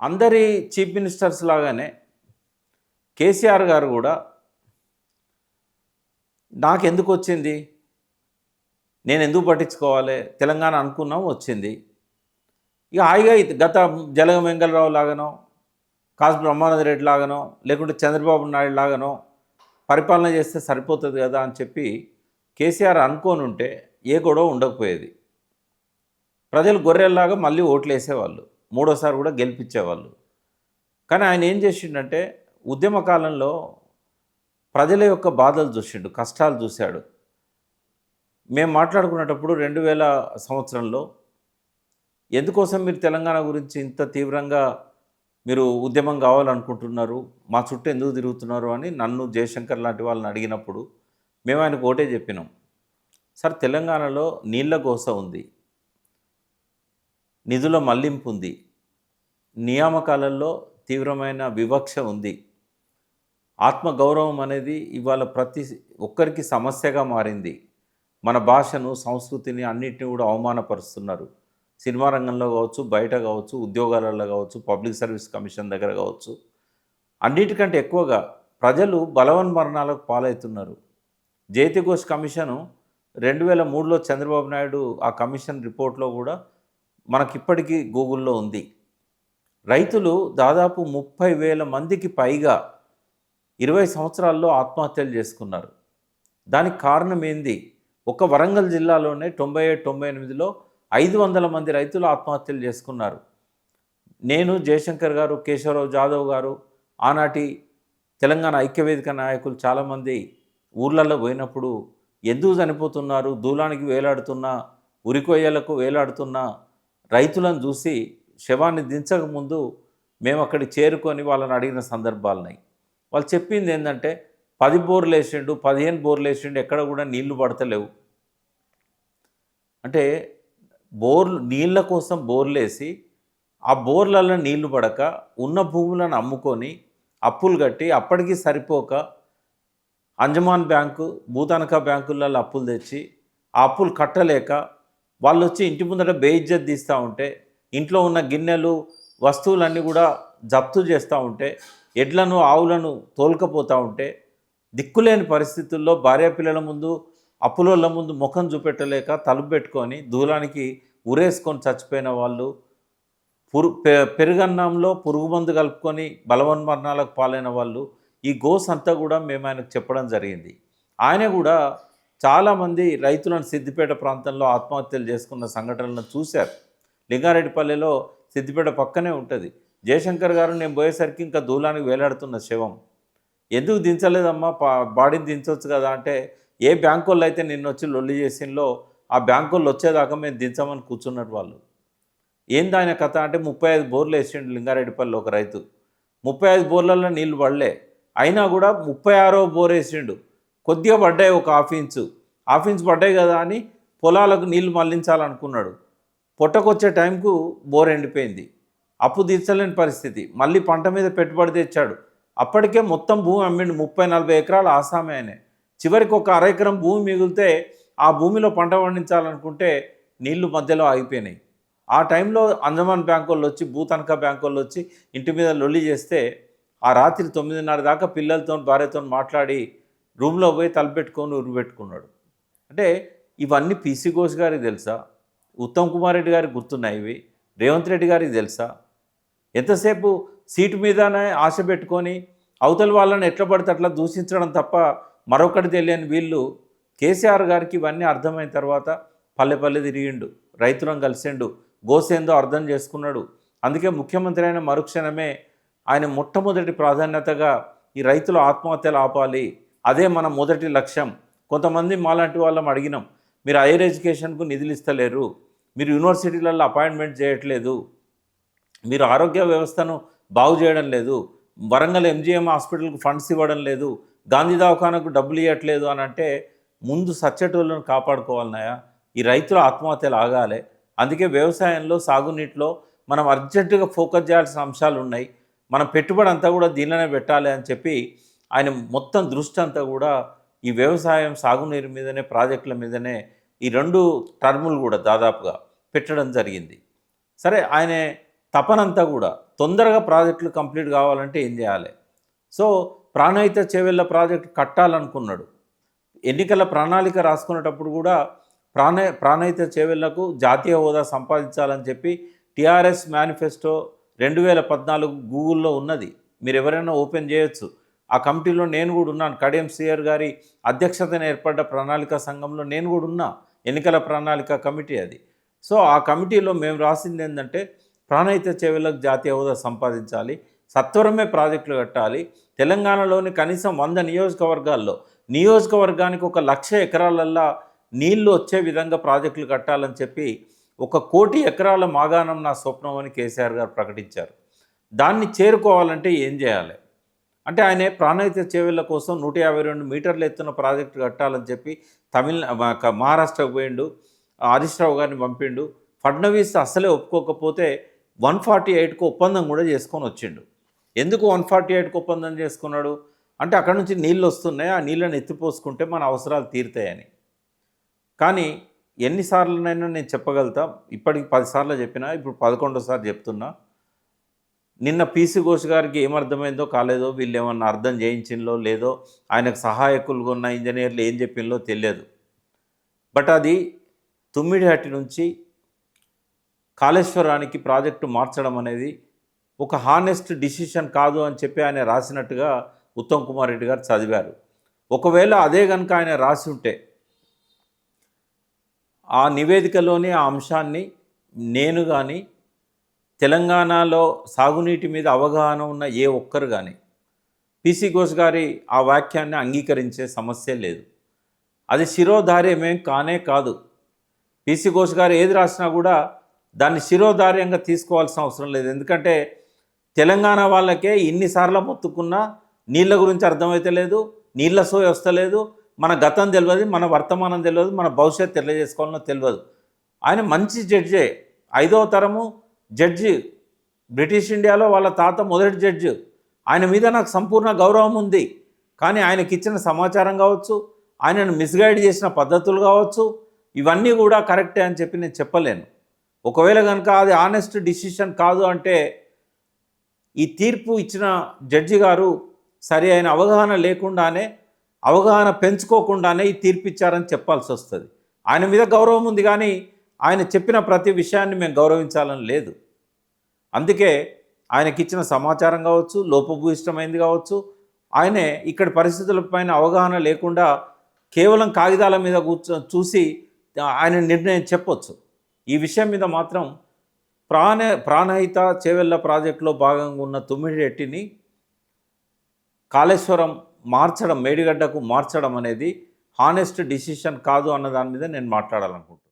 అందరి chief ministers లాగానే కేసీఆర్ గారు కూడా నాకెందుకు వచ్చింది, నేను ఎందుకు పట్టించుకోవాలి, తెలంగాణ అనుకున్నాం వచ్చింది. ఇక హాయిగా గత జలగం వెంగళరావు లాగానో, కాసు బ్రహ్మానంద రెడ్డి లాగానో, లేకుంటే చంద్రబాబు నాయుడు లాగానో పరిపాలన చేస్తే సరిపోతుంది కదా అని చెప్పి కేసీఆర్ అనుకోని ఉంటే ఏ గొడవ ఉండకపోయేది. ప్రజలు గొర్రెల్లాగా మళ్ళీ ఓట్లు వేసేవాళ్ళు, మూడోసారి కూడా గెలిపించేవాళ్ళు. కానీ ఆయన ఏం చేసిండంటే ఉద్యమ కాలంలో ప్రజల యొక్క బాధలు చూసిండు, కష్టాలు చూశాడు. మేము మాట్లాడుకునేటప్పుడు 2000 సంవత్సరంలో ఎందుకోసం మీరు తెలంగాణ గురించి ఇంత తీవ్రంగా మీరు ఉద్యమం కావాలనుకుంటున్నారు, మా చుట్టూ ఎందుకు తిరుగుతున్నారు అని నన్ను, జయశంకర్ లాంటి వాళ్ళని అడిగినప్పుడు మేము ఆయనకు ఒకటే చెప్పినాం, సార్ తెలంగాణలో నీళ్ళ గోస ఉంది, నిధుల మళ్లింపు ఉంది, నియామకాలలో తీవ్రమైన వివక్ష ఉంది, ఆత్మగౌరవం అనేది ఇవాళ ప్రతి ఒక్కరికి సమస్యగా మారింది. మన భాషను, సంస్కృతిని అన్నిటిని కూడా అవమానపరుస్తున్నారు. సినిమా రంగంలో కావచ్చు, బయట కావచ్చు, ఉద్యోగాలలో కావచ్చు, పబ్లిక్ సర్వీస్ కమిషన్ దగ్గర కావచ్చు, అన్నిటికంటే ఎక్కువగా ప్రజలు బలవన్మరణాలకు పాలవుతున్నారు. జైతి ఘోష్ కమిషను 2003లో చంద్రబాబు నాయుడు ఆ కమిషన్ రిపోర్ట్లో కూడా మనకిప్పటికీ గూగుల్లో ఉంది. రైతులు దాదాపు 30,000 మందికి పైగా 20 సంవత్సరాల్లో ఆత్మహత్యలు చేసుకున్నారు. దానికి కారణం ఏంది? ఒక వరంగల్ జిల్లాలోనే 97-98లో 500 మంది రైతులు ఆత్మహత్యలు చేసుకున్నారు. నేను, జయశంకర్ గారు, కేశవరావు జాదవ్ గారు, ఆనాటి తెలంగాణ ఐక్యవేదిక నాయకులు చాలామంది ఊర్లలో పోయినప్పుడు ఎందుకు చనిపోతున్నారు, దూలానికి వేలాడుతున్న, ఉరికొయ్యలకు వేలాడుతున్న రైతులను చూసి శవాన్ని దించకముందు మేము అక్కడికి చేరుకొని వాళ్ళని అడిగిన సందర్భాలున్నాయి. వాళ్ళు చెప్పింది ఏంటంటే 10 బోర్లు వేసిండు, 15 బోర్లు వేసిండు, ఎక్కడ కూడా నీళ్లు పడతలేవు. అంటే నీళ్ళ కోసం బోర్లు వేసి ఆ బోర్లలో నీళ్లు పడక ఉన్న భూములను అమ్ముకొని అప్పులు కట్టి అప్పటికి సరిపోక అంజమాన్ బ్యాంకు, భూతనకా బ్యాంకులలో అప్పులు తెచ్చి ఆ అప్పులు కట్టలేక వాళ్ళు వచ్చి ఇంటి ముందర బేఇజ్జత్ తీస్తూ ఉంటే, ఇంట్లో ఉన్న గిన్నెలు, వస్తువులన్నీ కూడా జప్తు చేస్తూ ఉంటే, ఎడ్లను, ఆవులను తోలుకపోతూ ఉంటే, దిక్కులేని పరిస్థితుల్లో భార్యాపిల్లల ముందు, అప్పులోళ్ళ ముందు ముఖం చూపెట్టలేక తలుపు పెట్టుకొని దూలానికి ఉరేసుకొని చచ్చిపోయిన వాళ్ళు, పెరుగన్నంలో పురుగు మందు కలుపుకొని బలవన్మరణాలకు పాలైన వాళ్ళు, ఈ గోస్ అంతా కూడా మేము ఆయనకు చెప్పడం జరిగింది. ఆయన కూడా చాలామంది రైతులను సిద్దిపేట ప్రాంతంలో ఆత్మహత్యలు చేసుకున్న సంఘటనలను చూశారు. లింగారెడ్డిపల్లెలో సిద్దిపేట పక్కనే ఉంటుంది. జయశంకర్ గారు నేను పోయేసరికి ఇంకా దూలానికి వేలాడుతున్న శవం, ఎందుకు దించలేదమ్మా, బాడీని దించవచ్చు కదా అంటే, ఏ బ్యాంకు వాళ్ళు అయితే నిన్న వచ్చి లొల్లి చేసినలో ఆ బ్యాంకు వాళ్ళు వచ్చేదాకా మేము దించామని కూర్చున్నారు వాళ్ళు. ఏంది ఆయన కథ అంటే 35 బోర్లు వేసిండు లింగారెడ్డిపల్లిలో ఒక రైతు, 35 బోర్లలో నీళ్లు పడలే, అయినా కూడా 36వ బోర్ వేసిండు. కొద్దిగా పడ్డాయి, ఒక హాఫ్ ఇంచు పడ్డాయి కదా అని పొలాలకు నీళ్లు మళ్లించాలనుకున్నాడు. పొట్టకొచ్చే టైంకు బోర్ ఎండిపోయింది, అప్పు తీర్చలేని పరిస్థితి. మళ్ళీ పంట మీద పెట్టుబడి తెచ్చాడు, అప్పటికే మొత్తం భూమి అమ్మిండు. 30-40 ఎకరాలు ఆసామే ఆయనే. చివరికి ఒక అరెకరం భూమి మిగిలితే ఆ భూమిలో పంట పండించాలనుకుంటే నీళ్లు మధ్యలో ఆగిపోయినాయి. ఆ టైంలో అంజమాన్ బ్యాంకు వాళ్ళు వచ్చి, భూతనకా బ్యాంకు వాళ్ళు వచ్చి ఇంటి మీద లొల్లి చేస్తే ఆ రాత్రి 9:30 దాకా పిల్లలతో, భార్యతో మాట్లాడి రూమ్లో పోయి తలపెట్టుకొని ఉరిపెట్టుకున్నాడు. అంటే ఇవన్నీ పీసీ ఘోష్ గారికి తెలుసా? ఉత్తమ్ కుమార్ రెడ్డి గారికి గుర్తున్నాయి ఇవి? రేవంత్ రెడ్డి గారికి తెలుసా? ఎంతసేపు సీటు మీదనే ఆశ పెట్టుకొని అవతల వాళ్ళని ఎట్లా పడితే అట్లా దూషించడం తప్ప మరొకటి తెలియని వీళ్ళు. కేసీఆర్ గారికి ఇవన్నీ అర్థమైన తర్వాత పల్లె తిరిగిండు, రైతులను కలిసిండు, గోసేందో అర్థం చేసుకున్నాడు. అందుకే ముఖ్యమంత్రి అయిన మరుక్షణమే ఆయన మొట్టమొదటి ప్రాధాన్యతగా ఈ రైతుల ఆత్మహత్యలు ఆపాలి, అదే మన మొదటి లక్ష్యం. కొంతమంది మాలాంటి వాళ్ళం అడిగినాం, మీరు హైయర్ ఎడ్యుకేషన్కు నిధులు ఇస్తలేరు, మీరు యూనివర్సిటీలలో అపాయింట్మెంట్ చేయట్లేదు, మీరు ఆరోగ్య వ్యవస్థను బాగు చేయడం లేదు, వరంగల్ ఎంజీఎం హాస్పిటల్కు ఫండ్స్ ఇవ్వడం లేదు, గాంధీ దవాఖానకు డబ్బులు ఇవ్వట్లేదు అని అంటే, ముందు సచ్చేటోళ్ళను కాపాడుకోవాలన్నాయా? ఈ రైతుల ఆత్మహత్యలు ఆగాలి. అందుకే వ్యవసాయంలో, సాగునీటిలో మనం అర్జెంటుగా ఫోకస్ చేయాల్సిన అంశాలు ఉన్నాయి. మనం పెట్టుబడి అంతా కూడా దీనిలోనే పెట్టాలి అని చెప్పి ఆయన మొత్తం దృష్టి అంతా కూడా ఈ వ్యవసాయం, సాగునీరు మీదనే, ప్రాజెక్టుల మీదనే ఈ 2 టర్ములు కూడా దాదాపుగా పెట్టడం జరిగింది. సరే, ఆయన తపనంతా కూడా తొందరగా ప్రాజెక్టులు కంప్లీట్ కావాలంటే ఏం చేయాలి? సో ప్రాణహిత చేవెళ్ళ ప్రాజెక్టు కట్టాలనుకున్నాడు. ఎన్నికల ప్రణాళిక రాసుకునేటప్పుడు కూడా ప్రాణహిత చేవెళ్లకు జాతీయ హోదా సంపాదించాలని చెప్పి టీఆర్ఎస్ మేనిఫెస్టో 2014 గూగుల్లో ఉన్నది. మీరు ఎవరైనా ఓపెన్ చేయొచ్చు. ఆ కమిటీలో నేను కూడా ఉన్నాను. కడియం శ్రీహర్ గారి అధ్యక్షతన ఏర్పడ్డ ప్రణాళిక సంఘంలో నేను కూడా ఉన్నా. ఎన్నికల ప్రణాళిక కమిటీ అది. సో ఆ కమిటీలో మేము రాసింది ఏంటంటే ప్రాణహిత చేవెళ్లకు జాతీయ హోదా సంపాదించాలి, సత్వరమే ప్రాజెక్టులు కట్టాలి, తెలంగాణలోని కనీసం 100 నియోజకవర్గాల్లో నియోజకవర్గానికి 1,00,000 ఎకరాలల్లా నీళ్లు వచ్చే విధంగా ప్రాజెక్టులు కట్టాలని చెప్పి 1 కోటి ఎకరాల మాగాణం నా స్వప్నం అని కేసీఆర్ గారు ప్రకటించారు. దాన్ని చేరుకోవాలంటే ఏం చేయాలి అంటే ఆయన ప్రాణహిత చేవెళ్ల కోసం 152 మీటర్ల ఎత్తున ప్రాజెక్టు కట్టాలని చెప్పి మహారాష్ట్రకు పోయిండు. హరీష్ రావు గారిని పంపిండు. ఫడ్నవీస్ అసలే ఒప్పుకోకపోతే 148కు ఒప్పందం కూడా చేసుకొని వచ్చిండు. ఎందుకు 148కు ఒప్పందం చేసుకున్నాడు అంటే అక్కడ నుంచి నీళ్ళు వస్తున్నాయి, ఆ నీళ్ళని ఎత్తిపోసుకుంటే మన అవసరాలు తీరుతాయని. కానీ ఎన్నిసార్లునైనా నేను చెప్పగలుగుతా, ఇప్పటికి 10 సార్లు చెప్పినా, ఇప్పుడు 11సారి చెప్తున్నా. నిన్న పీసీ ఘోష్ గారికి ఏమర్థమైందో కాలేదో, వీళ్ళు ఏమన్నా అర్థం చేయించిందో లేదో, ఆయనకు సహాయకులుగా ఉన్న ఇంజనీర్లు ఏం చెప్పిందో తెలియదు. బట్ అది తుమ్మిడిహట్టి నుంచి కాళేశ్వరానికి ప్రాజెక్టు మార్చడం అనేది ఒక హానెస్ట్ డిసిషన్ కాదు అని చెప్పి ఆయన రాసినట్టుగా ఉత్తమ్ కుమార్ రెడ్డి గారు చదివారు. ఒకవేళ అదే కనుక ఆయన రాసి ఉంటే ఆ నివేదికలోని ఆ అంశాన్ని నేను కానీ తెలంగాణలో సాగునీటి మీద అవగాహన ఉన్న ఏ ఒక్కరు కానీ పీసీ ఘోష్ గారి ఆ వాక్యాన్ని అంగీకరించే సమస్య లేదు. అది శిరోధార్యమేం కానే కాదు. పీసీ ఘోష్ గారు ఏది రాసినా కూడా దాన్ని శిరోధార్యంగా తీసుకోవాల్సిన అవసరం లేదు. ఎందుకంటే తెలంగాణ వాళ్ళకే ఇన్నిసార్లు మొత్తుకున్నా నీళ్ళ గురించి అర్థమైతే లేదు, నీళ్ళ సోయ వస్తలేదు, మన గతం తెలియదు, మన వర్తమానం తెలియదు, మన భవిష్యత్తు తెలియజేసుకోవాలనో తెలియదు. ఆయన మంచి జడ్జే, 5వ తరము జడ్జి, బ్రిటిష్ ఇండియాలో వాళ్ళ తాత మొదటి జడ్జి. ఆయన మీద నాకు సంపూర్ణ గౌరవం ఉంది. కానీ ఆయనకి ఇచ్చిన సమాచారం కావచ్చు, ఆయనను మిస్గైడ్ చేసిన పద్ధతులు కావచ్చు, ఇవన్నీ కూడా కరెక్టే అని చెప్పి నేను చెప్పలేను. ఒకవేళ కనుక అది ఆనెస్ట్ డిసిషన్ కాదు అంటే ఈ తీర్పు ఇచ్చిన జడ్జి గారు సరి అయిన అవగాహన లేకుండానే, అవగాహన పెంచుకోకుండానే ఈ తీర్పు ఇచ్చారని చెప్పాల్సి వస్తుంది. ఆయన మీద గౌరవం ఉంది కానీ ఆయన చెప్పిన ప్రతి విషయాన్ని మేము గౌరవించాలని లేదు. అందుకే ఆయనకిచ్చిన సమాచారం కావచ్చు, లోపభూయిష్టమైంది కావచ్చు, ఆయనే ఇక్కడి పరిస్థితులపైన అవగాహన లేకుండా కేవలం కాగితాల మీద చూసి ఆయన నిర్ణయం చెప్పొచ్చు. ఈ విషయం మీద మాత్రం ప్రాణహిత చేవెళ్ళ ప్రాజెక్టులో భాగంగా ఉన్న తుమ్మిడిహట్టిని కాళేశ్వరం మార్చడం, మేడిగడ్డకు మార్చడం అనేది హానెస్ట్ డిసిషన్ కాదు అన్న దాని మీద నేను మాట్లాడాలనుకుంటున్నాను.